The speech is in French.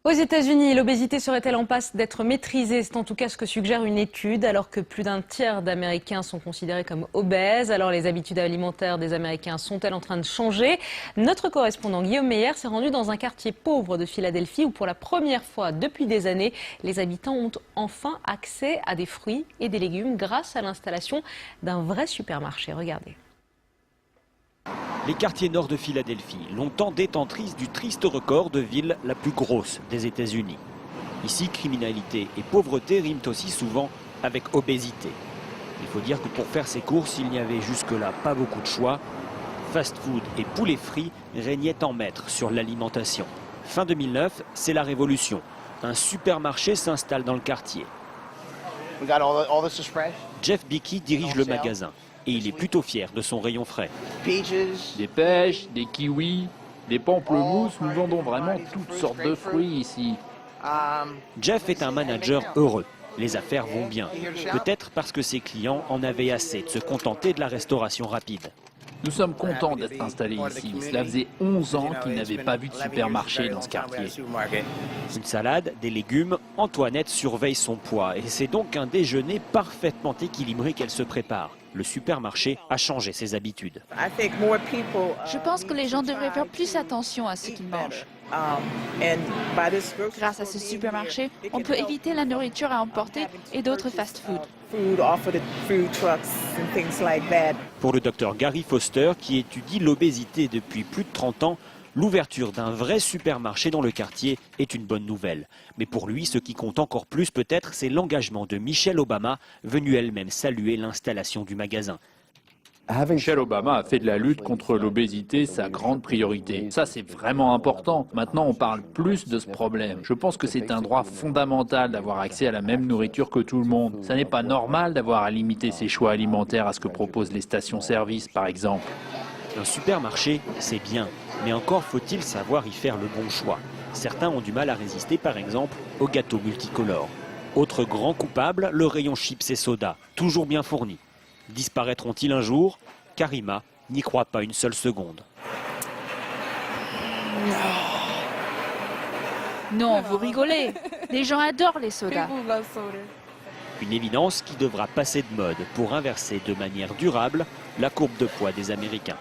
Aux États-Unis, l'obésité serait-elle en passe d'être maîtrisée? C'est en tout cas ce que suggère une étude, alors que plus d'un tiers d'Américains sont considérés comme obèses. Alors les habitudes alimentaires des Américains sont-elles en train de changer? Notre correspondant Guillaume Meyer s'est rendu dans un quartier pauvre de Philadelphie où pour la première fois depuis des années, les habitants ont enfin accès à des fruits et des légumes grâce à l'installation d'un vrai supermarché. Regardez. Les quartiers nord de Philadelphie, longtemps détentrices du triste record de ville la plus grosse des États-Unis. Ici, criminalité et pauvreté riment aussi souvent avec obésité. Il faut dire que pour faire ses courses, il n'y avait jusque-là pas beaucoup de choix. Fast-food et poulets frits régnaient en maître sur l'alimentation. Fin 2009, c'est la révolution. Un supermarché s'installe dans le quartier. Jeff Bickey dirige le magasin. Et il est plutôt fier de son rayon frais. Des pêches, des kiwis, des pamplemousses, nous vendons vraiment toutes sortes de fruits ici. Jeff est un manager heureux. Les affaires vont bien. Peut-être parce que ses clients en avaient assez de se contenter de la restauration rapide. Nous sommes contents d'être installés ici. Cela faisait 11 ans qu'ils n'avaient pas vu de supermarché dans ce quartier. Une salade, des légumes, Antoinette surveille son poids. Et c'est donc un déjeuner parfaitement équilibré qu'elle se prépare. Le supermarché a changé ses habitudes. Je pense que les gens devraient faire plus attention à ce qu'ils mangent. Grâce à ce supermarché, on peut éviter la nourriture à emporter et d'autres fast-foods. Pour le docteur Gary Foster, qui étudie l'obésité depuis plus de 30 ans, l'ouverture d'un vrai supermarché dans le quartier est une bonne nouvelle. Mais pour lui, ce qui compte encore plus peut-être, c'est l'engagement de Michelle Obama, venue elle-même saluer l'installation du magasin. Michelle Obama a fait de la lutte contre l'obésité sa grande priorité. Ça, c'est vraiment important. Maintenant, on parle plus de ce problème. Je pense que c'est un droit fondamental d'avoir accès à la même nourriture que tout le monde. Ça n'est pas normal d'avoir à limiter ses choix alimentaires à ce que proposent les stations-service, par exemple. Un supermarché, c'est bien, mais encore faut-il savoir y faire le bon choix. Certains ont du mal à résister, par exemple, aux gâteaux multicolores. Autre grand coupable, le rayon chips et soda, toujours bien fourni. Disparaîtront-ils un jour? Karima n'y croit pas une seule seconde. Non, vous rigolez. Les gens adorent les sodas. Une évidence qui devra passer de mode pour inverser de manière durable la courbe de poids des Américains.